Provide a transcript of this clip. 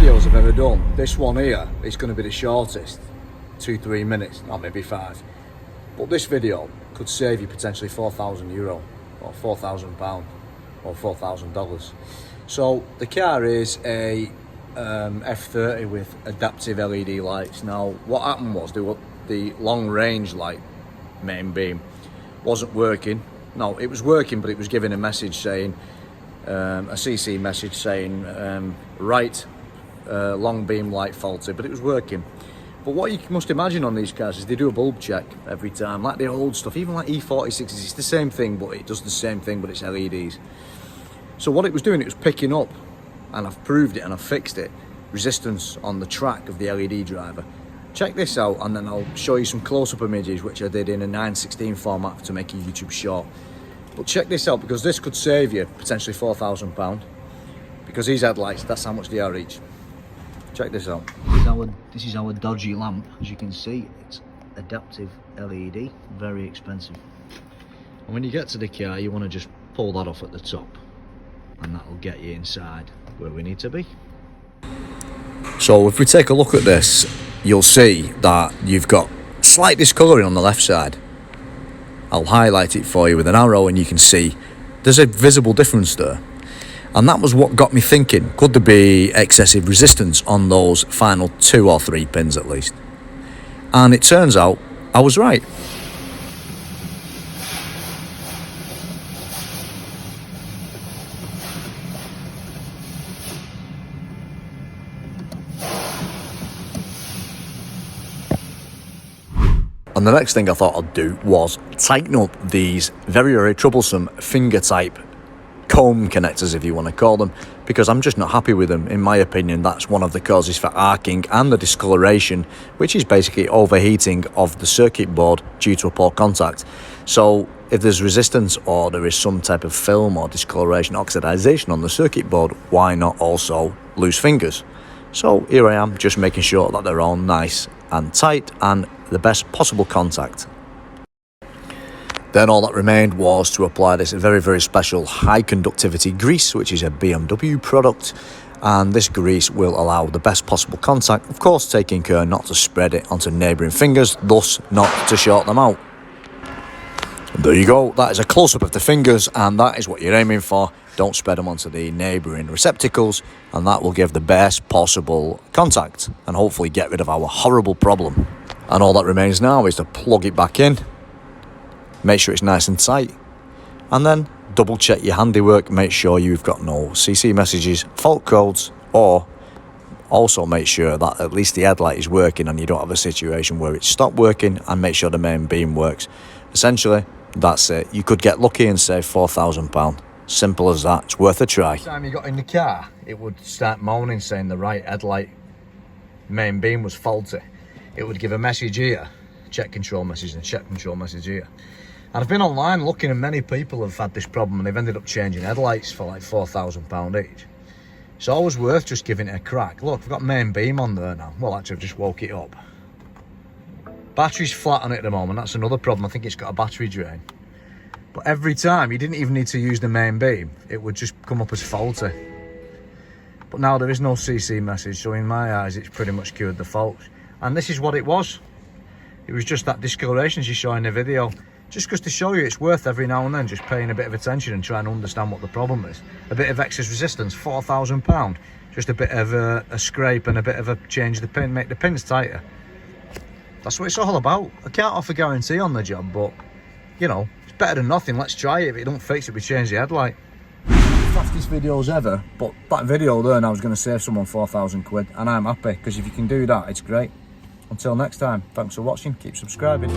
videos I've ever done, this one here is going to be the shortest, 2-3 minutes, not maybe 5. But this video could save you potentially €4,000 or £4,000 or $4,000. So the car is a F30 with adaptive LED lights. Now what happened was the long range light main beam wasn't working. No, it was working, but it was giving a message saying, a CC message saying right long beam light faulty, but it was working. But what you must imagine on these cars is they do a bulb check every time, like the old stuff, even like E46s, it's the same thing, but it does the same thing, but it's LEDs. So what it was doing, it was picking up, and I've proved it and I've fixed it, resistance on the track of the LED driver. Check this out, and then I'll show you some close-up images which I did in a 9:16 format to make a YouTube short. But check this out, because this could save you potentially £4,000, because these headlights, that's how much they are each. Check this out. This is our dodgy lamp. As you can see, it's adaptive LED, very expensive. And when you get to the car, you want to just pull that off at the top, and that'll get you inside where we need to be. So if we take a look at this, you'll see that you've got slight discolouring on the left side. I'll highlight it for you with an arrow, and you can see there's a visible difference there. And that was what got me thinking, could there be excessive resistance on those final 2 or 3 pins at least? And it turns out I was right. And the next thing I thought I'd do was tighten up these very, very troublesome finger type comb connectors, if you want to call them, because I'm just not happy with them. In my opinion, that's one of the causes for arcing and the discoloration, which is basically overheating of the circuit board due to a poor contact. So if there's resistance, or there is some type of film or discoloration, oxidization on the circuit board, why not also loose fingers? So here I am, just making sure that they're all nice and tight and the best possible contact. Then all that remained was to apply this very, very special high conductivity grease, which is a BMW product, and this grease will allow the best possible contact, of course taking care not to spread it onto neighbouring fingers, thus not to short them out. And there you go, that is a close-up of the fingers, and that is what you're aiming for. Don't spread them onto the neighbouring receptacles, and that will give the best possible contact and hopefully get rid of our horrible problem. And all that remains now is to plug it back in, make sure it's nice and tight, and then double check your handiwork, make sure you've got no CC messages, fault codes, or also make sure that at least the headlight is working and you don't have a situation where it's stopped working, and make sure the main beam works. Essentially, that's it. You could get lucky and save £4,000. Simple as that. It's worth a try. Every time you got in the car, it would start moaning saying the right headlight main beam was faulty. It would give a message here, check control message, and check control message here. And I've been online looking, and many people have had this problem, and they've ended up changing headlights for like £4,000 each. It's always worth just giving it a crack. Look, I've got main beam on there now. Well, actually, I've just woke it up. Battery's flat on it at the moment. That's another problem. I think it's got a battery drain. But every time, you didn't even need to use the main beam. It would just come up as faulty. But now there is no CC message, so in my eyes, it's pretty much cured the fault. And this is what it was. It was just that discoloration you saw in the video. Just because to show you, it's worth every now and then just paying a bit of attention and trying to understand what the problem is. A bit of excess resistance, £4,000. Just a bit of a scrape and a bit of a change the pin, make the pins tighter. That's what it's all about. I can't offer guarantee on the job, but you know, it's better than nothing. Let's try it. If it don't fix it, we change the headlight. Fastest videos ever, but that video there, I was going to save someone £4,000, and I'm happy, because if you can do that, it's great. Until next time, thanks for watching. Keep subscribing.